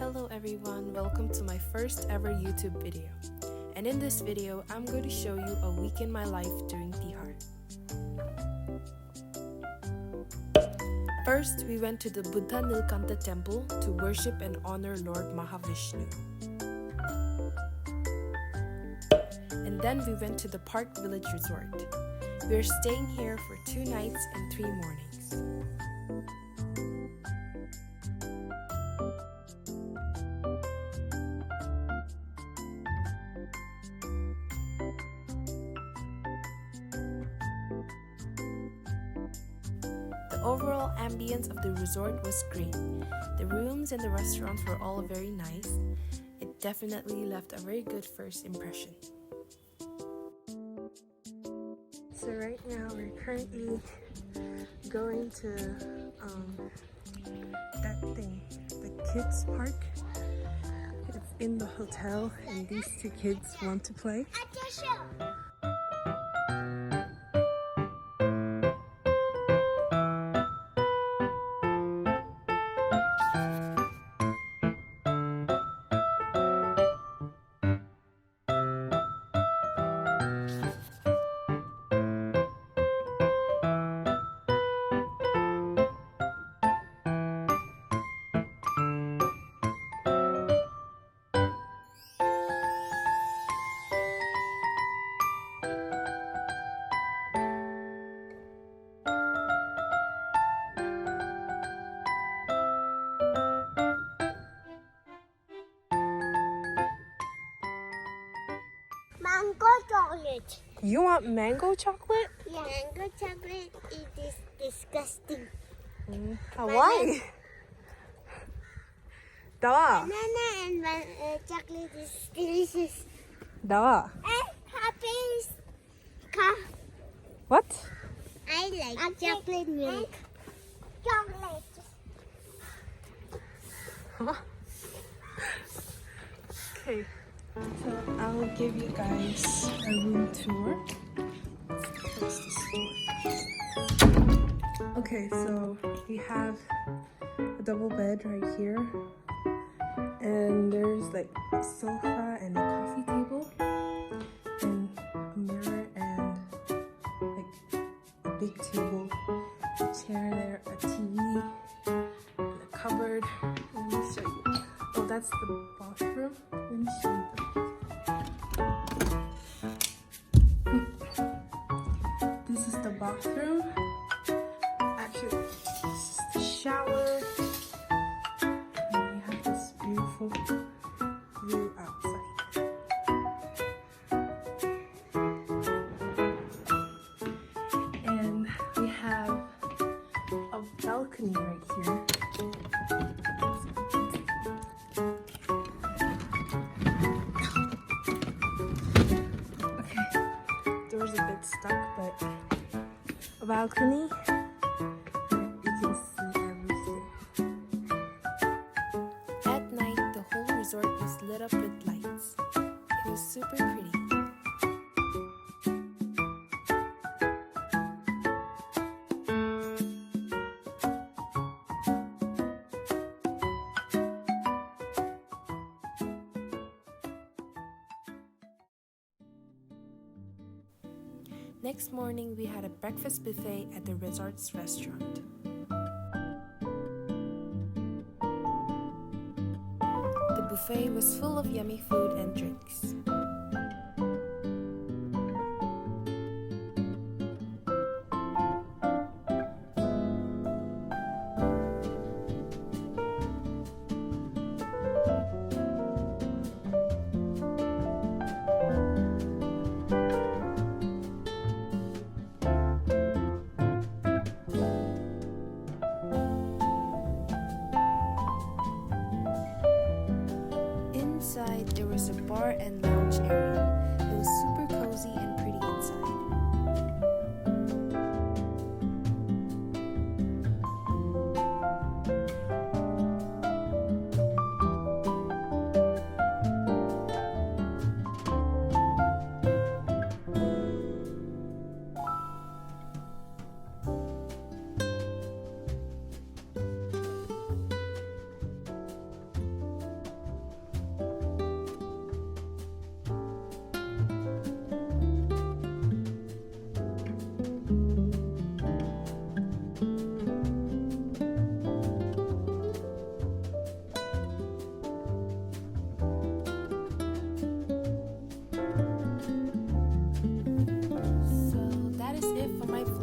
Hello everyone, welcome to my first ever YouTube video. And in this video, I'm going to show you a week in my life during TIHAR. First, we went to the Buddha Nilkantha temple to worship and honor Lord Mahavishnu. And then we went to the Park Village Resort. We're staying here for 2 nights and 3 mornings. The overall ambience of the resort was great. The rooms and the restaurants were all very nice. It definitely left a very good first impression. So right now we're currently going to that thing, the kids park. It's in the hotel and these 2 kids want to play. Mango chocolate. You want mango chocolate? Yeah. Mango chocolate is disgusting. Why? Dawa. Banana and chocolate is delicious. Dawa. And happy. What? I like chocolate milk. Chocolate. Okay. So I'll give you guys a room tour. Let's close this door first. Okay, so we have a double bed right here. And there's like a sofa and a coffee table. And a mirror and like a big table. A chair there, a TV, and a cupboard. Let me show you. Oh, that's the bathroom. Let me show you. This is the bathroom. Actually, this is the shower. And we have this beautiful view outside. And we have a balcony right here. Door's a bit stuck, but a balcony, you can see everything. At night, the whole resort was lit up with lights. It was super pretty. Next morning, we had a breakfast buffet at the resort's restaurant. The buffet was full of yummy food and drinks. Inside, there was a bar and lounge area. It was super cozy and pretty inside. is it for my vlog.